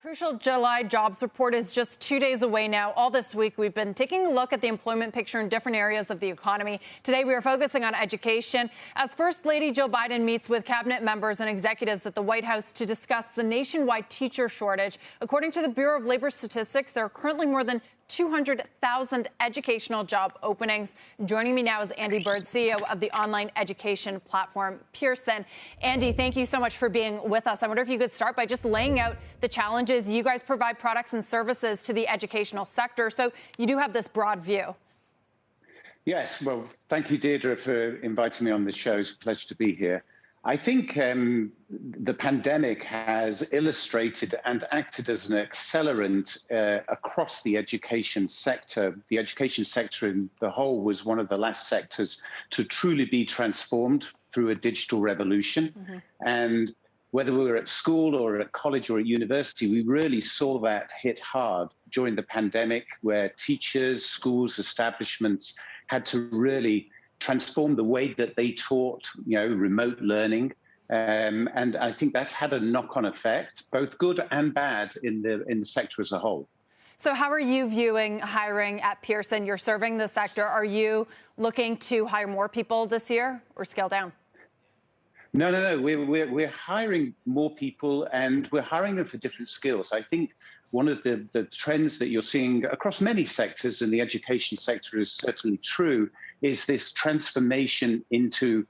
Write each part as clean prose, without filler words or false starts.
Crucial July jobs report is just 2 days away now. All this week, we've been taking a look at the employment picture in different areas of the economy. Today, we are focusing on education as First Lady Jill Biden meets with cabinet members and executives at the White House to discuss the nationwide teacher shortage. According to the Bureau of Labor Statistics, there are currently more than 200,000 educational job openings. Joining me now is Andy Bird, CEO of the online education platform Pearson. Andy, thank you so much for being with us. I wonder if you could start by just laying out the challenges. You guys provide products and services to the educational sector, so you do have this broad view. Yes, well, thank you, Deirdre, for inviting me on this show. It's a pleasure to be here. I think the pandemic has illustrated and acted as an accelerant across the education sector. The education sector in the whole was one of the last sectors to truly be transformed through a digital revolution. Mm-hmm. And whether we were at school or at college or at university, we really saw that hit hard during the pandemic, where teachers, schools, establishments had to really transform the way that they taught, remote learning. And I think that's had a knock-on effect, both good and bad, in the sector as a whole. So how are you viewing hiring at Pearson? You're serving the sector. Are you looking to hire more people this year or scale down? No. We're hiring more people, and we're hiring them for different skills. I think one of the trends that you're seeing across many sectors, and the education sector is certainly true, is this transformation into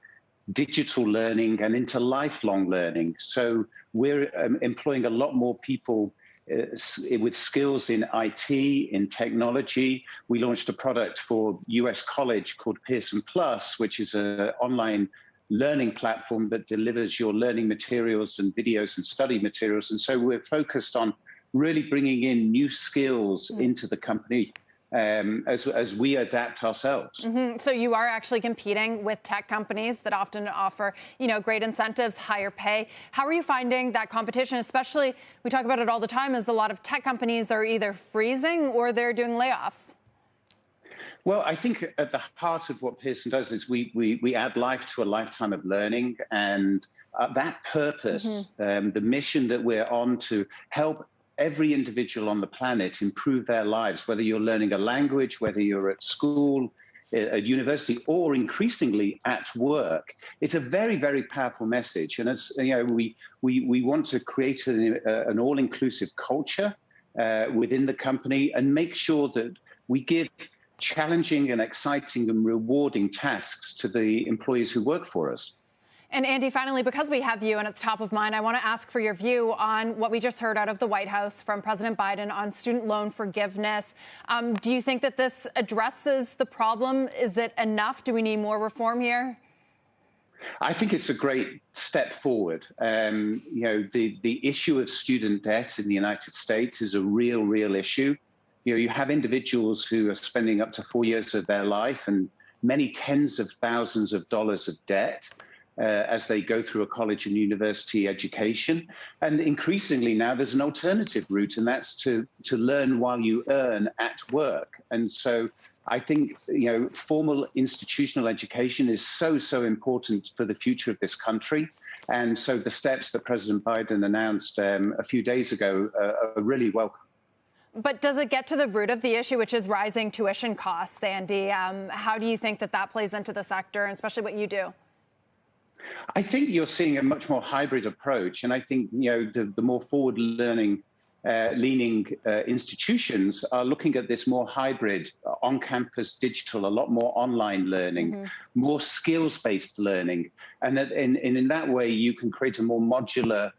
digital learning and into lifelong learning. So we're employing a lot more people with skills in IT, in technology. We launched a product for US College called Pearson Plus, which is an online learning platform that delivers your learning materials and videos and study materials. And so we're focused on really bringing in new skills into the company as we adapt ourselves. Mm-hmm. So you are actually competing with tech companies that often offer, great incentives, higher pay. How are you finding that competition? Especially, we talk about it all the time, as a lot of tech companies are either freezing or they're doing layoffs. Well, I think at the heart of what Pearson does is we add life to a lifetime of learning, and that purpose, the mission that we're on to help every individual on the planet improve their lives, whether you're learning a language, whether you're at school, at university, or increasingly at work. It's a very, very powerful message. And as we want to create an all-inclusive culture within the company and make sure that we give challenging and exciting and rewarding tasks to the employees who work for us. And Andy, finally, because we have you and it's top of mind, I want to ask for your view on what we just heard out of the White House from President Biden on student loan forgiveness. Do you think that this addresses the problem? Is it enough? Do we need more reform here? I think it's a great step forward. The issue of student debt in the United States is a real issue. You have individuals who are spending up to 4 years of their life and many tens of thousands of dollars of debt as they go through a college and university education. And increasingly now there's an alternative route, and that's to learn while you earn at work. And so I think, formal institutional education is so important for the future of this country. And so the steps that President Biden announced a few days ago are really welcome. But does it get to the root of the issue, which is rising tuition costs, Andy? How do you think that plays into the sector, and especially what you do? I think you're seeing a much more hybrid approach. And I think, the more forward-leaning, leaning institutions are looking at this more hybrid, on-campus digital, a lot more online learning, more skills-based learning. And in that way, you can create a more modular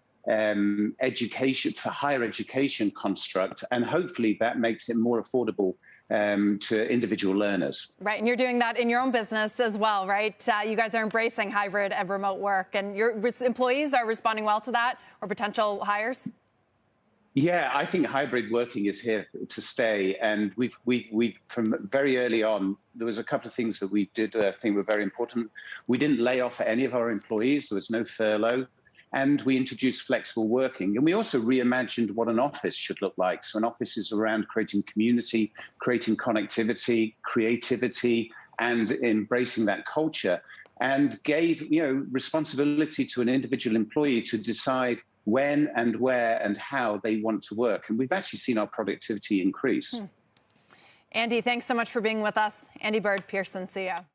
education for higher education construct, and hopefully that makes it more affordable to individual learners. Right, and you're doing that in your own business as well, right? You guys are embracing hybrid and remote work, and your employees are responding well to that, or potential hires? Yeah, I think hybrid working is here to stay, and we've from very early on, there was a couple of things that we did I think were very important. We didn't lay off any of our employees. There was no furlough. And we introduced flexible working. And we also reimagined what an office should look like. So an office is around creating community, creating connectivity, creativity, and embracing that culture, and gave responsibility to an individual employee to decide when and where and how they want to work. And we've actually seen our productivity increase. Andy, thanks so much for being with us. Andy Bird, Pearson CEO.